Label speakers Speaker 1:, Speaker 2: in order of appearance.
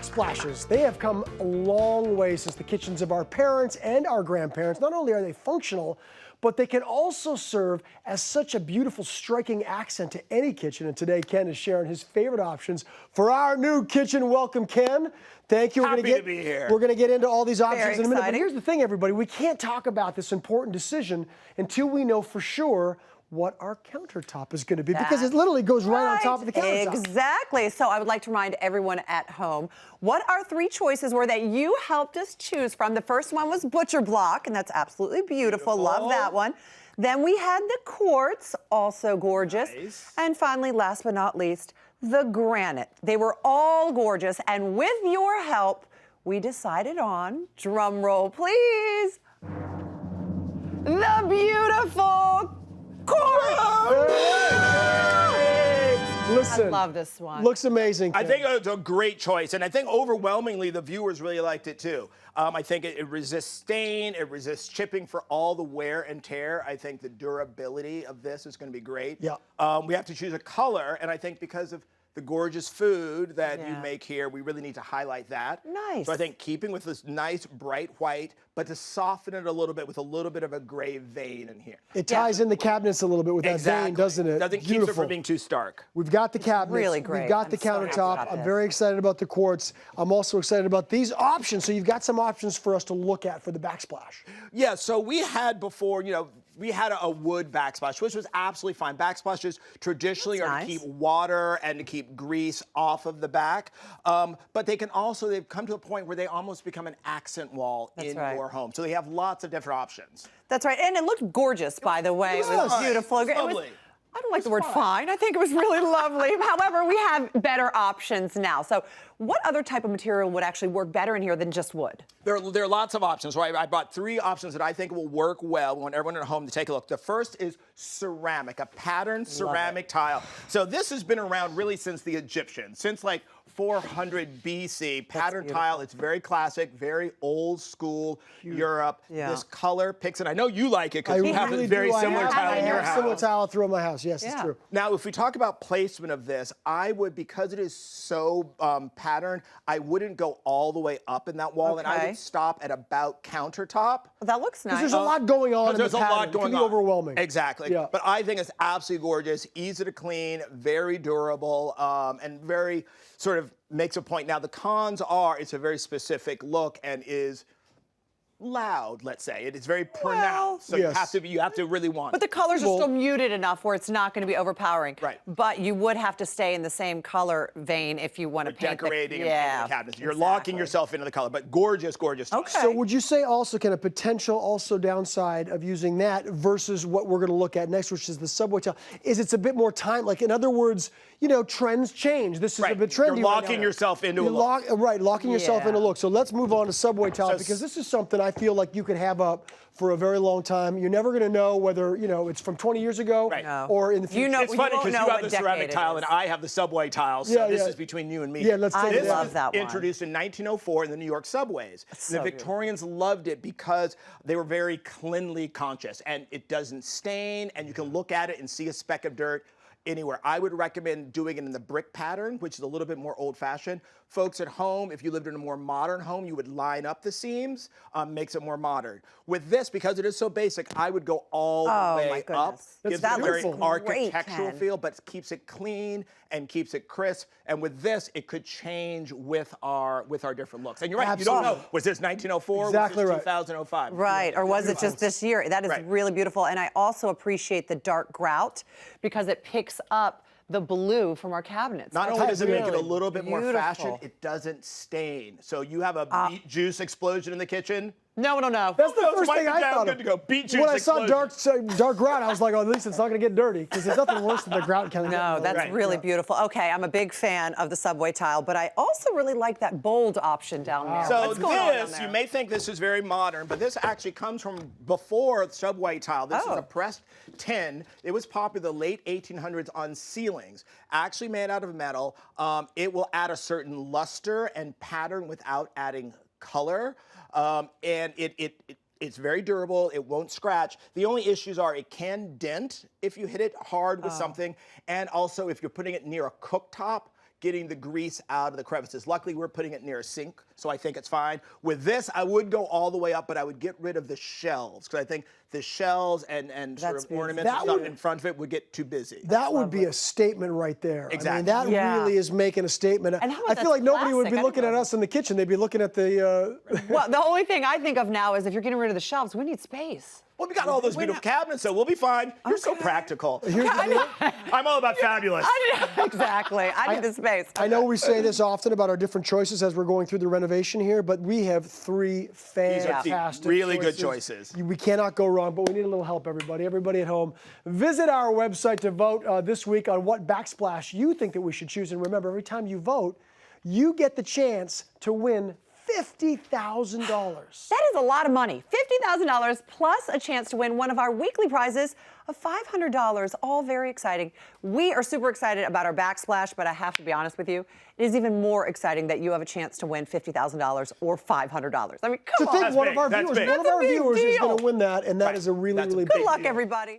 Speaker 1: Backsplashes. They have come a long way since the kitchens of our parents and our grandparents. Not only are they functional, but they can also serve as such a beautiful, striking accent to any kitchen. And today, Ken is sharing his favorite options for our new kitchen. Welcome, Ken. Thank you.
Speaker 2: Happy to be here.
Speaker 1: We're going to get into all these options in a minute. But
Speaker 3: exciting.
Speaker 1: here's the thing, everybody. We can't talk about this important decision until we know for sure what our countertop is going to be, because it literally goes right on top of the countertop.
Speaker 3: Exactly. So I would like to remind everyone at home what our three choices were that you helped us choose from. The first one was butcher block, and that's absolutely beautiful. Love that one. Then we had the quartz, also gorgeous.
Speaker 2: Nice.
Speaker 3: And finally, last but not least, the granite. They were all gorgeous, and with your help, we decided on, drum roll please, the beautiful quartz.
Speaker 1: Listen,
Speaker 3: I love this one.
Speaker 1: Looks amazing, Ken.
Speaker 2: I think it's a great choice, and I think overwhelmingly the viewers really liked it too. I think it resists stain, it resists chipping for all the wear and tear. I think the durability of this is going to be great.
Speaker 1: Yeah.
Speaker 2: We have to choose a color, and I think because of the gorgeous food that you
Speaker 3: Yeah.
Speaker 2: make here, we really need to highlight that.
Speaker 3: Nice.
Speaker 2: So I think keeping with this nice bright white, but to soften it a little bit with a little bit of a gray vein in here.
Speaker 1: It ties in the cabinets a little bit with that vein, doesn't it?
Speaker 2: Doesn't keep it
Speaker 1: Beautiful.
Speaker 2: from being too stark.
Speaker 1: We've got the cabinets.
Speaker 3: really great.
Speaker 1: We've got the
Speaker 3: I'm so happy
Speaker 1: countertop.
Speaker 3: about
Speaker 1: I'm
Speaker 3: this.
Speaker 1: very excited about the quartz. I'm also excited about these options. So you've got some options for us to look at for the backsplash.
Speaker 2: Yeah, so we had before, we had a wood backsplash, which was absolutely fine. Backsplashes traditionally
Speaker 3: That's
Speaker 2: are
Speaker 3: nice.
Speaker 2: to keep water and to keep grease off of the back. But they've come to a point where they almost become an accent wall
Speaker 3: That's
Speaker 2: in
Speaker 3: right.
Speaker 2: your home. So they have lots of different options.
Speaker 3: That's right, and it looked gorgeous, by the way. It was
Speaker 2: fine.
Speaker 3: beautiful.
Speaker 2: It was
Speaker 3: It was-
Speaker 2: lovely.
Speaker 3: I don't like the word fine. I think it was really lovely. However, we have better options now. So what other type of material would actually work better in here than just wood?
Speaker 2: There are lots of options. So I bought three options that I think will work well. We want everyone at home to take a look. The first is ceramic, a patterned ceramic tile. So this has been around really since the Egyptians, since like 400 BC. Patterned tile. It's very classic, very old school Europe.
Speaker 3: Yeah.
Speaker 2: This color picks it. I know you like it because you have
Speaker 1: really
Speaker 2: a very
Speaker 1: do. I
Speaker 2: similar
Speaker 1: have-
Speaker 2: tile in
Speaker 1: I
Speaker 2: your
Speaker 1: have a
Speaker 2: house.
Speaker 1: similar tile through my house. Yes, it's
Speaker 3: Yeah.
Speaker 1: true.
Speaker 2: Now, if we talk about placement of this, I would, because it is so patterned, I wouldn't go all the way up in that wall, and I
Speaker 3: Okay.
Speaker 2: would stop at about countertop.
Speaker 3: Well, that looks nice.
Speaker 1: There's a lot going on in the
Speaker 2: There's a
Speaker 1: pattern.
Speaker 2: lot going
Speaker 1: It can be
Speaker 2: on.
Speaker 1: overwhelming.
Speaker 2: Exactly.
Speaker 1: Yeah.
Speaker 2: But I think it's absolutely gorgeous, easy to clean, very durable, and very sort of makes a point. Now, the cons are it's a very specific look and is loud, let's say. It is very pronounced. So
Speaker 1: Yes.
Speaker 2: you have to really want
Speaker 3: But
Speaker 2: it.
Speaker 3: the colors are still muted enough where it's not going to be overpowering.
Speaker 2: Right.
Speaker 3: But you would have to stay in the same color vein if you want to paint
Speaker 2: Decorating
Speaker 3: the,
Speaker 2: and painting the cabinets. You're locking yourself into the color, but gorgeous, gorgeous. tile.
Speaker 3: Okay.
Speaker 1: So would you say also, Ken, a potential also downside of using that versus what we're going to look at next, which is the subway tile, is it's a bit more time. Like, in other words, trends change. This is a
Speaker 2: Right.
Speaker 1: bit trendy.
Speaker 2: You're locking
Speaker 1: right now.
Speaker 2: yourself into a
Speaker 1: You're
Speaker 2: look.
Speaker 1: locking yourself
Speaker 3: Yeah.
Speaker 1: into a look. So let's move on to subway tile,
Speaker 2: So
Speaker 1: because this is something I feel like you could have up for a very long time. You're never going to know whether, it's from 20 years ago
Speaker 2: Right. No.
Speaker 1: or in the future.
Speaker 3: You know-
Speaker 2: It's
Speaker 3: You
Speaker 2: funny
Speaker 3: won't
Speaker 2: because
Speaker 3: know
Speaker 2: you have
Speaker 3: what
Speaker 2: the ceramic
Speaker 3: decade it
Speaker 2: tile
Speaker 3: is.
Speaker 2: and I have the subway tile, so
Speaker 1: Yeah,
Speaker 2: this
Speaker 1: yeah.
Speaker 2: is between you and me.
Speaker 1: Yeah, let's take
Speaker 3: I
Speaker 1: it.
Speaker 3: love that one.
Speaker 2: Introduced in 1904 in the New York subways.
Speaker 3: so
Speaker 2: The
Speaker 3: beautiful.
Speaker 2: Victorians loved it because they were very cleanly conscious, and it doesn't stain, and you can look at it and see a speck of dirt anywhere. I would recommend doing it in the brick pattern, which is a little bit more old-fashioned. Folks at home, if you lived in a more modern home, you would line up the seams, makes it more modern. With this, because it is so basic, I would go all the
Speaker 3: Oh,
Speaker 2: way
Speaker 3: my
Speaker 2: up.
Speaker 3: goodness.
Speaker 2: Gives
Speaker 3: That
Speaker 2: it a very
Speaker 3: looks great,
Speaker 2: architectural
Speaker 3: Ken.
Speaker 2: feel, but keeps it clean and keeps it crisp. And with this, it could change with our different looks. And you're right, you don't know.
Speaker 1: Absolutely.
Speaker 2: Was this 1904?
Speaker 1: Exactly
Speaker 2: was
Speaker 1: right.
Speaker 2: this 2005?
Speaker 3: Right, or was it just this year? That is
Speaker 2: Right.
Speaker 3: really beautiful. And I also appreciate the dark grout because it picks up the blue from our cabinets.
Speaker 2: Not
Speaker 3: That's
Speaker 2: only does it make it a
Speaker 3: really
Speaker 2: little bit more
Speaker 3: beautiful.
Speaker 2: fashion, it doesn't stain. So you have a beet juice explosion in the kitchen.
Speaker 3: No.
Speaker 1: That's the
Speaker 2: Those
Speaker 1: first
Speaker 2: might
Speaker 1: thing
Speaker 2: be
Speaker 1: I
Speaker 2: down
Speaker 1: thought
Speaker 2: good
Speaker 1: of.
Speaker 2: to go. Beet juice
Speaker 1: When I saw
Speaker 2: explosion.
Speaker 1: dark grout, I was like, oh, at least it's not going to get dirty, because there's nothing worse than the grout kind of.
Speaker 3: No, that's
Speaker 2: Right.
Speaker 3: really beautiful. Okay, I'm a big fan of the subway tile, but I also really like that bold option down there.
Speaker 2: So
Speaker 3: What's going on down
Speaker 2: this,
Speaker 3: there?
Speaker 2: you may think this is very modern, but this actually comes from before the subway tile. This is
Speaker 3: Oh.
Speaker 2: a pressed tin. It was popular the late 1800s on ceilings, actually made out of metal. It will add a certain luster and pattern without adding color, and it's very durable. It won't scratch. The only issues are it can dent if you hit it hard with something, and also if you're putting it near a cooktop, getting the grease out of the crevices. Luckily, we're putting it near a sink, so I think it's fine. With this, I would go all the way up, but I would get rid of the shelves, because I think the shelves and sort
Speaker 3: That's
Speaker 2: of ornaments and
Speaker 1: That
Speaker 2: stuff
Speaker 1: would-
Speaker 2: in front of it would get too busy.
Speaker 1: That would be a statement right there.
Speaker 2: Exactly.
Speaker 1: I mean, that
Speaker 3: Yeah.
Speaker 1: really is making a statement.
Speaker 3: And how
Speaker 1: I
Speaker 3: about
Speaker 1: feel like
Speaker 3: that's
Speaker 1: nobody would be
Speaker 3: plastic? I
Speaker 1: looking
Speaker 3: didn't
Speaker 1: at
Speaker 3: know
Speaker 1: us in the kitchen. They'd be looking at the.
Speaker 3: Well, the only thing I think of now is if you're getting rid of the shelves, we need space.
Speaker 2: Well, we got all those beautiful cabinets, so we'll be fine. You're so practical.
Speaker 1: Here's the deal.
Speaker 2: I'm all about fabulous.
Speaker 3: Exactly. I need the space.
Speaker 1: I know we say this often about our different choices as we're going through the renovation here, but we have 3 fantastic
Speaker 2: really good choices.
Speaker 1: We cannot go wrong, but we need a little help, everybody. Everybody at home, visit our website to vote this week on what backsplash you think that we should choose. And remember, every time you vote, you get the chance to win $50,000.
Speaker 3: That is a lot of money. $50,000 plus a chance to win one of our weekly prizes of $500. All very exciting. We are super excited about our Backsplash, but I have to be honest with you, it is even more exciting that you have a chance to win $50,000 or $500. I mean, come
Speaker 1: To
Speaker 3: on.
Speaker 1: think one of
Speaker 2: big.
Speaker 1: our
Speaker 2: That's
Speaker 1: viewers,
Speaker 2: big.
Speaker 1: one of
Speaker 3: That's a
Speaker 1: our
Speaker 3: big
Speaker 1: viewers is going
Speaker 3: deal.
Speaker 1: to win that, and that
Speaker 2: Right.
Speaker 1: is a really,
Speaker 2: That's a
Speaker 1: really
Speaker 2: big
Speaker 1: big
Speaker 3: Good luck,
Speaker 1: deal.
Speaker 3: everybody.